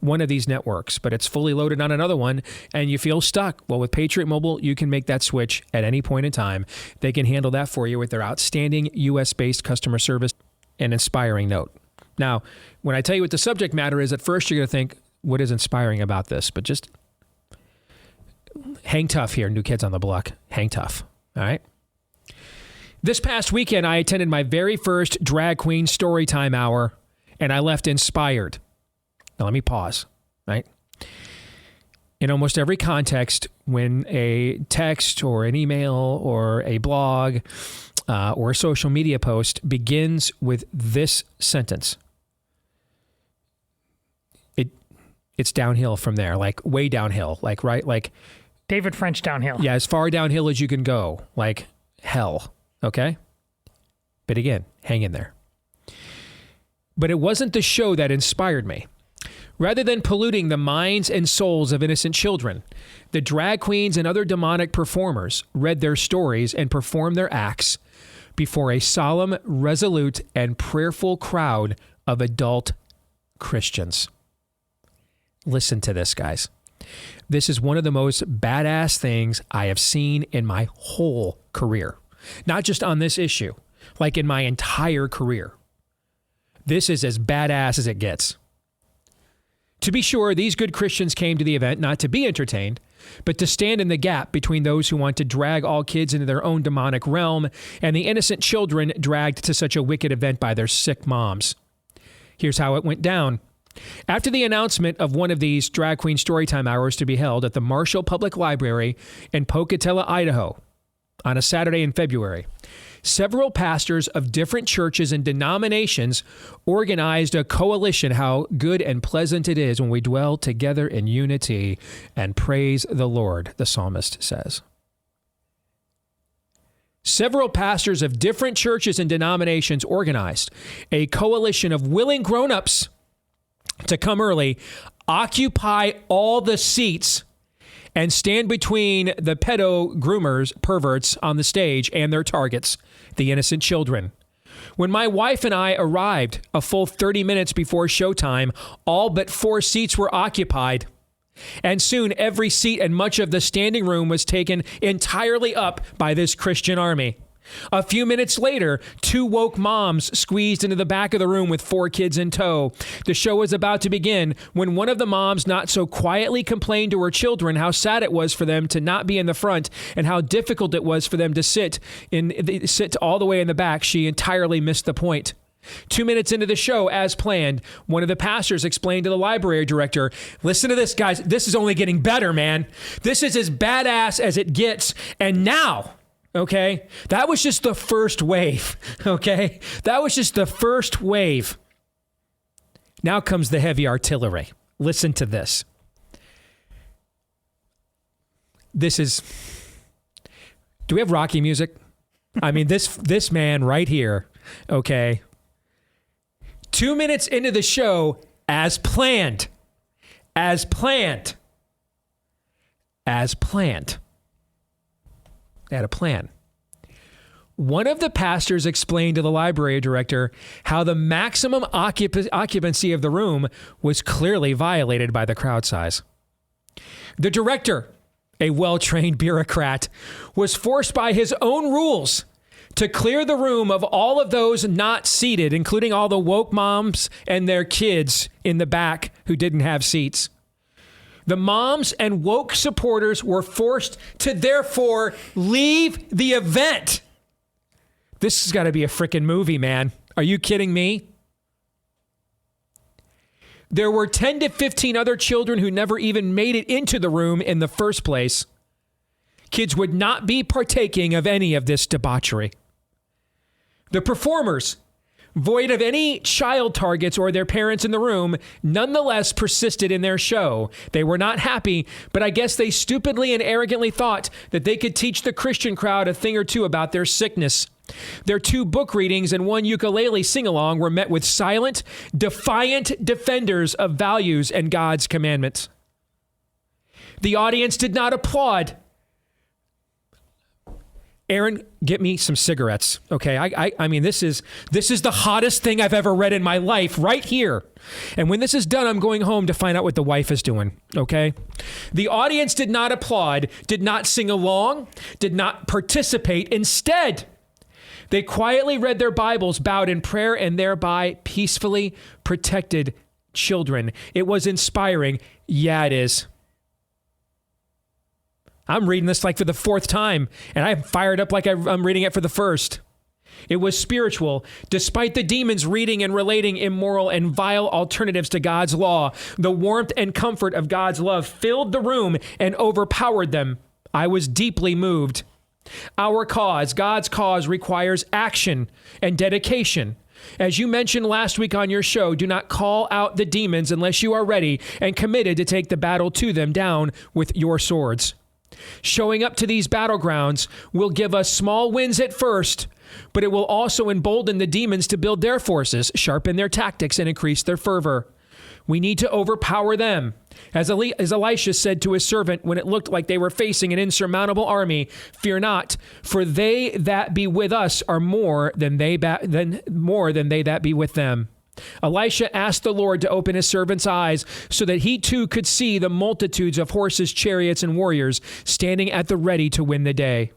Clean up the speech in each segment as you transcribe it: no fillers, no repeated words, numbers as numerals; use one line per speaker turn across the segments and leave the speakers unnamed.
one of these networks, but it's fully loaded on another one and you feel stuck. Well, with Patriot Mobile, you can make that switch at any point in time. They can handle that for you with their outstanding US-based customer service and inspiring note. Now, when I tell you what the subject matter is, at first you're going to think, what is inspiring about this? But just hang tough here, New Kids on the Block. Hang tough. All right? This past weekend, I attended my very first drag queen storytime hour, and I left inspired. Now, let me pause, right? In almost every context, when a text or an email or a blog or a social media post begins with this sentence, it's downhill from there, like way downhill, like, right? Like
David French downhill.
Yeah, as far downhill as you can go, like hell, okay? But again, hang in there. But it wasn't the show that inspired me. Rather than polluting the minds and souls of innocent children, the drag queens and other demonic performers read their stories and performed their acts before a solemn, resolute, and prayerful crowd of adult Christians. Listen to this, guys. This is one of the most badass things I have seen in my whole career. Not just on this issue, like in my entire career. This is as badass as it gets. To be sure, these good Christians came to the event not to be entertained, but to stand in the gap between those who want to drag all kids into their own demonic realm and the innocent children dragged to such a wicked event by their sick moms. Here's how it went down. After the announcement of one of these drag queen storytime hours to be held at the Marshall Public Library in Pocatello, Idaho, on a Saturday in February, several pastors of different churches and denominations organized a coalition. How good and pleasant it is when we dwell together in unity and praise the Lord, the psalmist says. Several pastors of different churches and denominations organized a coalition of willing grown-ups to come early, occupy all the seats, and stand between the pedo groomers, perverts on the stage and their targets, the innocent children. When my wife and I arrived a full 30 minutes before showtime, all but 4 seats were occupied. And soon every seat and much of the standing room was taken entirely up by this Christian army. A few minutes later, 2 woke moms squeezed into the back of the room with 4 kids in tow. The show was about to begin when one of the moms not so quietly complained to her children how sad it was for them to not be in the front and how difficult it was for them to sit all the way in the back. She entirely missed the point. 2 minutes into the show, as planned, one of the pastors explained to the library director, listen to this, guys. This is only getting better, man. This is as badass as it gets. And now... okay? That was just the first wave, okay? That was just the first wave. Now comes the heavy artillery. Listen to this. This is... do we have Rocky music? I mean, this man right here, okay? 2 minutes into the show, as planned. As planned. As planned. They had a plan. One of the pastors explained to the library director how the maximum occupancy of the room was clearly violated by the crowd size. The director, a well-trained bureaucrat, was forced by his own rules to clear the room of all of those not seated, including all the woke moms and their kids in the back who didn't have seats. The moms and woke supporters were forced to therefore leave the event. This has got to be a freaking movie, man. Are you kidding me? There were 10 to 15 other children who never even made it into the room in the first place. Kids would not be partaking of any of this debauchery. The performers, void of any child targets or their parents in the room, nonetheless persisted in their show. They were not happy, but I guess they stupidly and arrogantly thought that they could teach the Christian crowd a thing or two about their sickness. Their 2 book readings and 1 ukulele sing-along were met with silent, defiant defenders of values and God's commandments. The audience did not applaud. Aaron, get me some cigarettes. Okay. I mean, this is the hottest thing I've ever read in my life right here. And when this is done, I'm going home to find out what the wife is doing. Okay. The audience did not applaud, did not sing along, did not participate. Instead, they quietly read their Bibles, bowed in prayer, and thereby peacefully protected children. It was inspiring. Yeah, it is. I'm reading this like for the fourth time, and I'm fired up like I'm reading it for the first. It was spiritual. Despite the demons reading and relating immoral and vile alternatives to God's law, the warmth and comfort of God's love filled the room and overpowered them. I was deeply moved. Our cause, God's cause, requires action and dedication. As you mentioned last week on your show, do not call out the demons unless you are ready and committed to take the battle to them down with your swords. Showing up to these battlegrounds will give us small wins at first, but it will also embolden the demons to build their forces, sharpen their tactics, and increase their fervor. We need to overpower them. As Elisha said to his servant when it looked like they were facing an insurmountable army, fear not, for they that be with us are more than they that be with them. Elisha asked the Lord to open his servant's eyes so that he too could see the multitudes of horses, chariots, and warriors standing at the ready to win the day.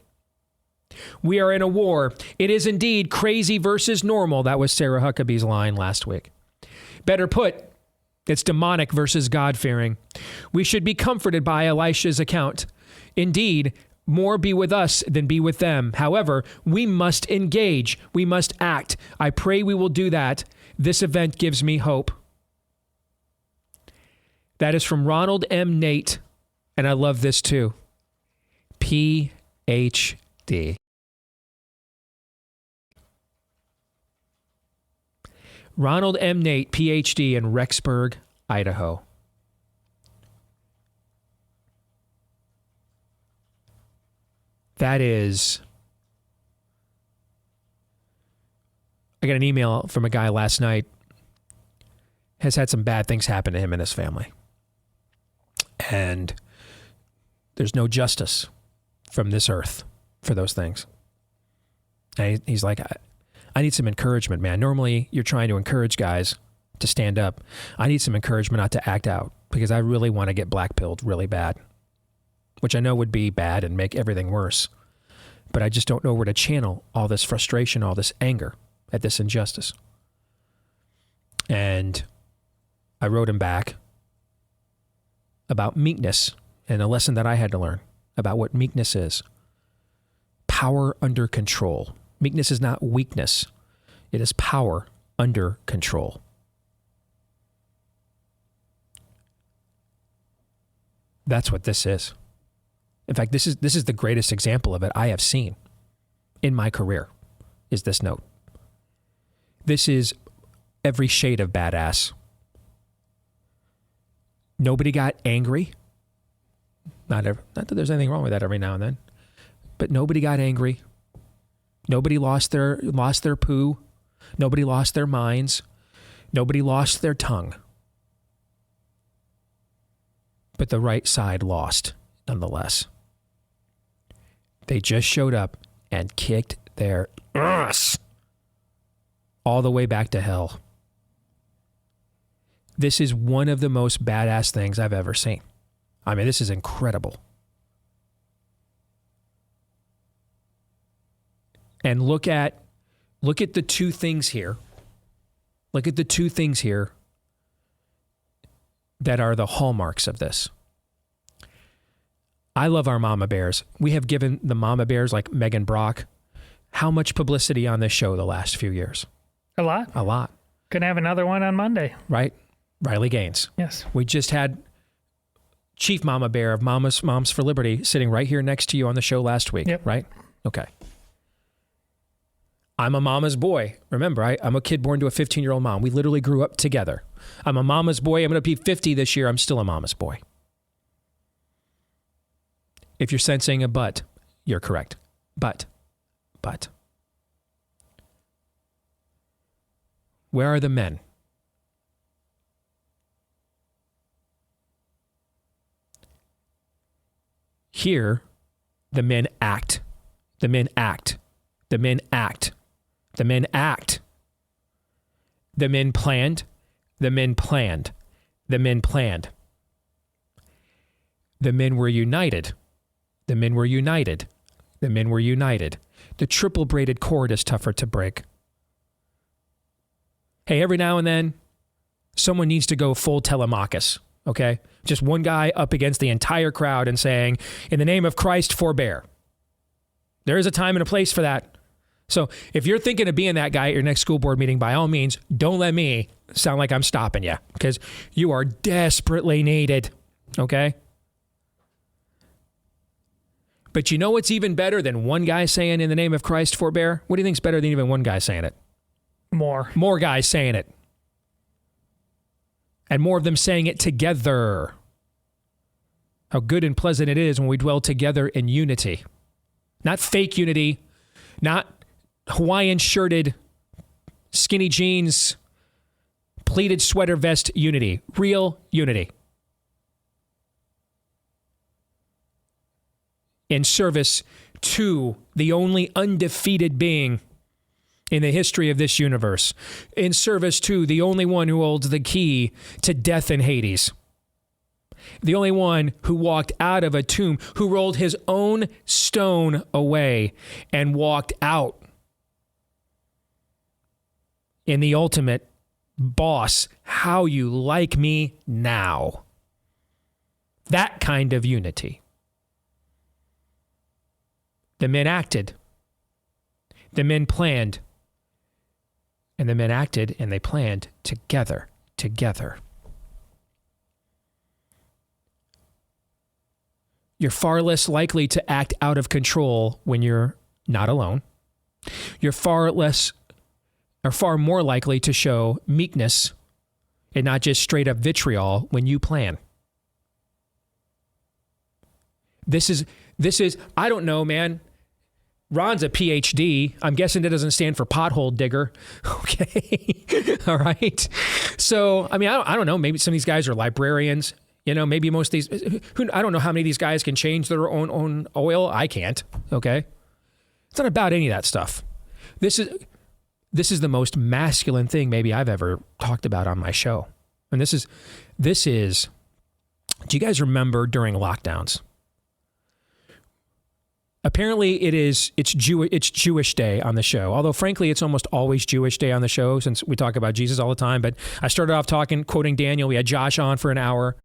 We are in a war. It is indeed crazy versus normal. That was Sarah Huckabee's line last week. Better put, it's demonic versus God-fearing. We should be comforted by Elisha's account. Indeed, more be with us than be with them. However, we must engage. We must act. I pray we will do that. This event gives me hope. That is from Ronald M. Nate, and I love this too. Ph.D. Ronald M. Nate, Ph.D. in Rexburg, Idaho. That is... I got an email from a guy last night, has had some bad things happen to him and his family. And there's no justice from this earth for those things. And he's like, I need some encouragement, man. Normally, you're trying to encourage guys to stand up. I need some encouragement not to act out because I really want to get blackpilled really bad, which I know would be bad and make everything worse. But I just don't know where to channel all this frustration, all this anger at this injustice. And I wrote him back about meekness and a lesson that I had to learn about what meekness is. Power under control. Meekness is not weakness. It is power under control. That's what this is. In fact, this is the greatest example of it I have seen in my career, is this note. This is every shade of badass. Nobody got angry. Not that there's anything wrong with that every now and then, but nobody got angry. Nobody lost their poo. Nobody lost their minds. Nobody lost their tongue. But the right side lost, nonetheless. They just showed up and kicked their ass all the way back to hell. This is one of the most badass things I've ever seen. I mean, this is incredible. And look at the two things here. Look at the two things here that are the hallmarks of this. I love our mama bears. We have given the mama bears like Megan Brock how much publicity on this show the last few years?
A lot.
A lot.
Gonna have another one on Monday.
Right? Riley Gaines.
Yes.
We just had Chief Mama Bear of Moms for Liberty sitting right here next to you on the show last week,
Yep.
right? Okay. I'm a mama's boy. Remember, I'm a kid born to a 15-year-old mom. We literally grew up together. I'm a mama's boy. I'm going to be 50 this year. I'm still a mama's boy. If you're sensing a but, you're correct. But. Where are the men? Here, the men act The men act. The men act. The men act. The men planned. The men planned. The men planned. The men were united. The men were united. The men were united. The triple braided cord is tougher to break. Hey, every now and then, someone needs to go full Telemachus, okay? Just one guy up against the entire crowd and saying, in the name of Christ, forbear. There is a time and a place for that. So if you're thinking of being that guy at your next school board meeting, by all means, don't let me sound like I'm stopping you, because you are desperately needed, okay? But you know what's even better than one guy saying in the name of Christ, forbear? What do you think's better than even one guy saying it? More guys saying it. And more of them saying it together. How good and pleasant it is when we dwell together in unity. Not fake unity, not Hawaiian shirted, skinny jeans, pleated sweater vest unity. Real unity. In service to the only undefeated being in the history of this universe. In service to the only one who holds the key to death and Hades. The only one who walked out of a tomb, who rolled his own stone away and walked out in the ultimate boss, how you like me now. That kind of unity. The men acted. The men planned. And the men acted and they planned together. You're far less likely to act out of control when you're not alone. You're far more likely to show meekness and not just straight up vitriol when you plan. This is, I don't know, man. Ron's a PhD. I'm guessing that doesn't stand for pothole digger. Okay. All right. So, I mean, I don't know. Maybe some of these guys are librarians. You know, maybe most of these, I don't know how many of these guys can change their own oil. I can't. Okay. It's not about any of that stuff. This is the most masculine thing maybe I've ever talked about on my show. And this is, do you guys remember during lockdowns? Apparently it's Jewish Day on the show. Although frankly, it's almost always Jewish Day on the show since we talk about Jesus all the time. But I started off quoting Daniel. We had Josh on for an hour.